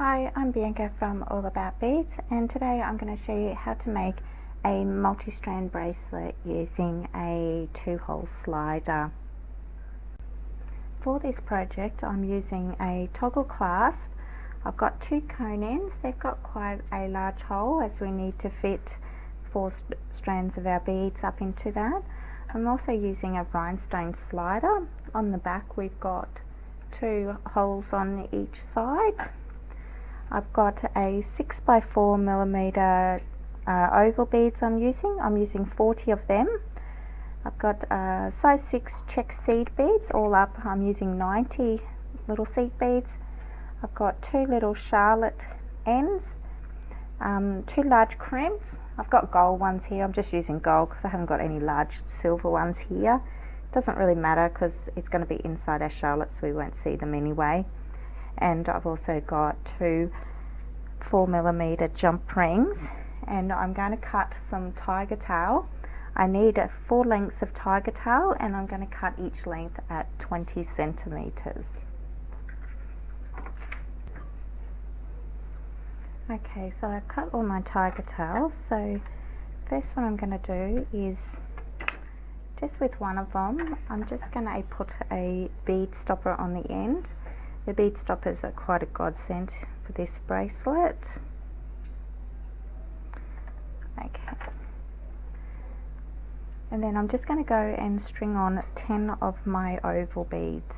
Hi, I'm Bianca from All About Beads, and today I'm going to show you how to make a multi-strand bracelet using a 2-hole slider. For this project I'm using a toggle clasp. I've got 2 cone ends. They've got quite a large hole as we need to fit 4 strands of our beads up into that. I'm also using a rhinestone slider. On the back we've got 2 holes on each side. I've got a 6x4mm oval beads I'm using 40 of them. I've got size 6 check seed beads. All up I'm using 90 little seed beads. I've got 2 little charlotte ends, 2 large crimps. I've got gold ones here. I'm just using gold because I haven't got any large silver ones here. Doesn't really matter because it's going to be inside our charlotte, so we won't see them anyway. And I've also got 2 4mm jump rings, and I'm going to cut some tiger tail. I need 4 lengths of tiger tail, and I'm going to cut each length at 20 centimeters. Okay, so I've cut all my tiger tails. So first one I'm going to do is just with one of them, I'm just going to put a bead stopper on the end. The bead stoppers are quite a godsend for this bracelet. Okay. And then I'm just going to go and string on 10 of my oval beads.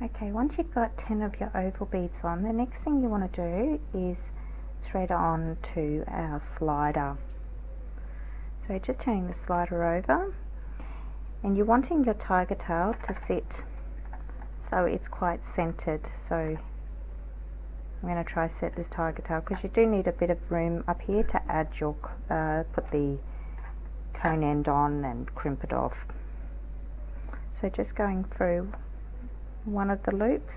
Okay, once you've got 10 of your oval beads on, the next thing you want to do is thread on to our slider. So just turning the slider over, and you're wanting your tiger tail to sit so it's quite centered. So I'm going to try set this tiger tail because you do need a bit of room up here to add your put the cone end on and crimp it off. So just going through one of the loops,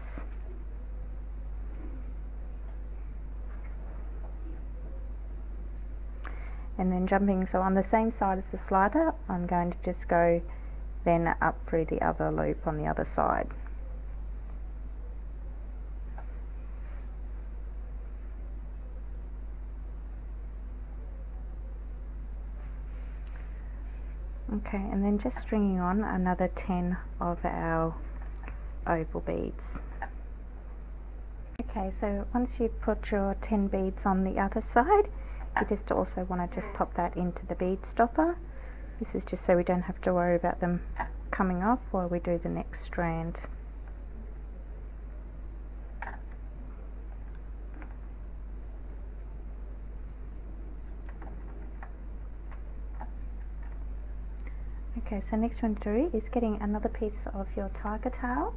and then jumping, so on the same side as the slider I'm going to just go then up through the other loop on the other side. Okay, and then just stringing on another 10 of our oval beads. Okay, so once you've put your 10 beads on the other side, you just also want to just pop that into the bead stopper. This is just so we don't have to worry about them coming off while we do the next strand. Okay, so next one to do is getting another piece of your tiger tail,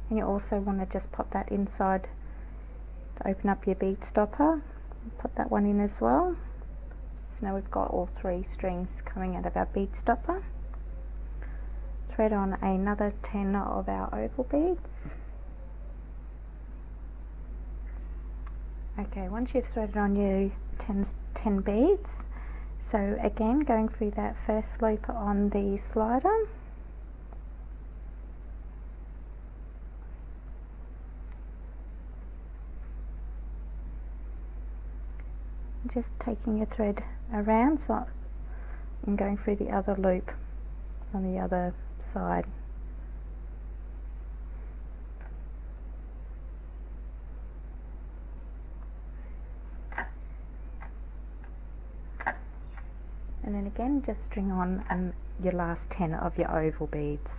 and you also want to just pop that inside to open up your bead stopper. Put that one in as well. So now we've got all 3 strings coming out of our bead stopper. Thread on another 10 of our oval beads. Okay, once you've threaded on your 10 beads, so again going through that first loop on the slider, just taking your thread around so and going through the other loop on the other side. And then again just string on your last 10 of your oval beads.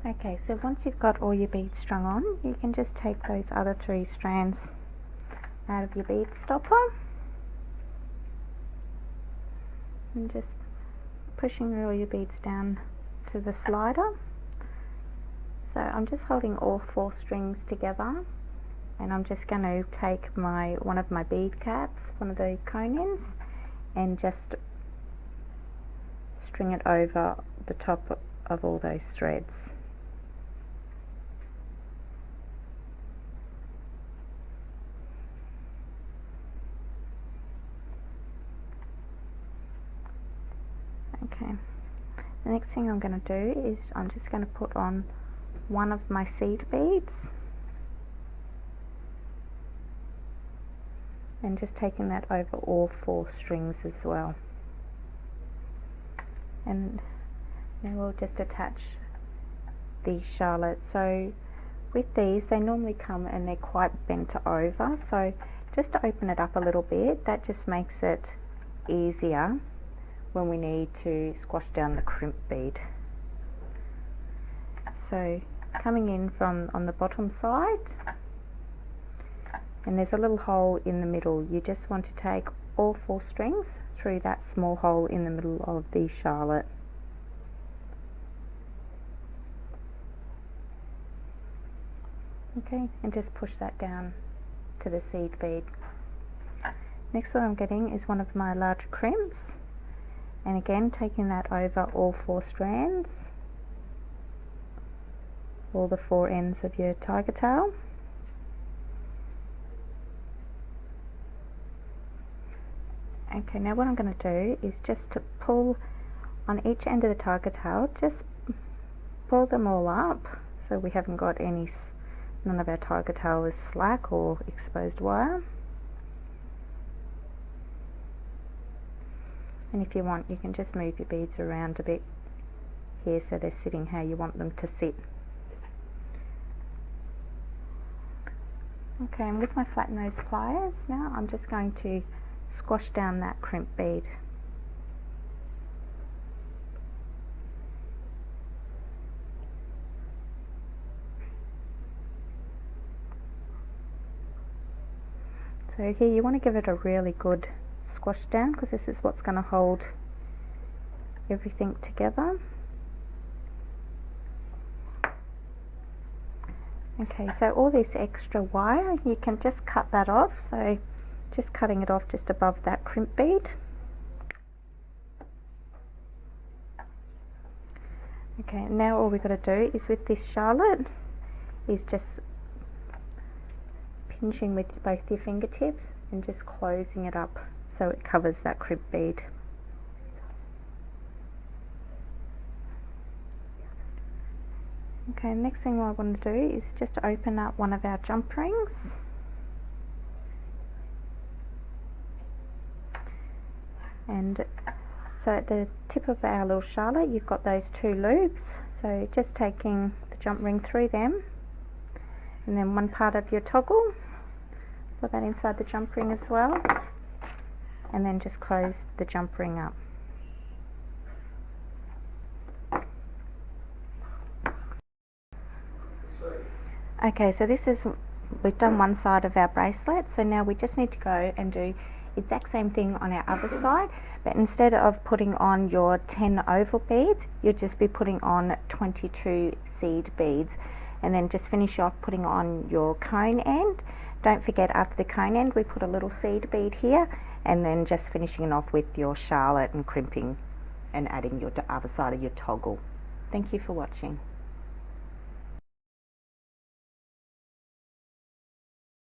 Okay, so once you've got all your beads strung on, you can just take those other 3 strands out of your bead stopper and just pushing all your beads down to the slider. So I'm just holding all 4 strings together, and I'm just going to take one of my bead caps, one of the cone ends, and just string it over the top of all those threads. Okay, the next thing I'm going to do is I'm just going to put on one of my seed beads, and just taking that over all 4 strings as well. And now we'll just attach the Charlotte. So with these, they normally come and they're quite bent over, so just to open it up a little bit, that just makes it easier when we need to squash down the crimp bead. So coming in from on the bottom side, and there's a little hole in the middle, you just want to take all 4 strings through that small hole in the middle of the Charlotte. Okay, and just push that down to the seed bead. Next, what I'm getting is one of my larger crimps, and again taking that over all 4 strands, all the 4 ends of your tiger tail. Okay, now what I'm going to do is just to pull on each end of the tiger tail, just pull them all up so we haven't got any, none of our tiger tail is slack or exposed wire. And if you want, you can just move your beads around a bit here so they're sitting how you want them to sit. Okay, and with my flat nose pliers now, I'm just going to squash down that crimp bead. So here you want to give it a really good squash down, because this is what's going to hold everything together. Okay, so all this extra wire, you can just cut that off. So just cutting it off just above that crimp bead. Okay, now all we've got to do is with this Charlotte is just pinching with both your fingertips and just closing it up so it covers that crimp bead. Okay, next thing I want to do is just open up one of our jump rings. And so at the tip of our little Charlotte, you've got those 2 loops. So just taking the jump ring through them, and then one part of your toggle, put that inside the jump ring as well, and then just close the jump ring up. Okay, so this is, we've done one side of our bracelet, so now we just need to go and do exact same thing on our other side, but instead of putting on your 10 oval beads, you'll just be putting on 22 seed beads, and then just finish off putting on your cone end. Don't forget, after the cone end we put a little seed bead here, and then just finishing it off with your Charlotte and crimping and adding your other side of your toggle. Thank you for watching.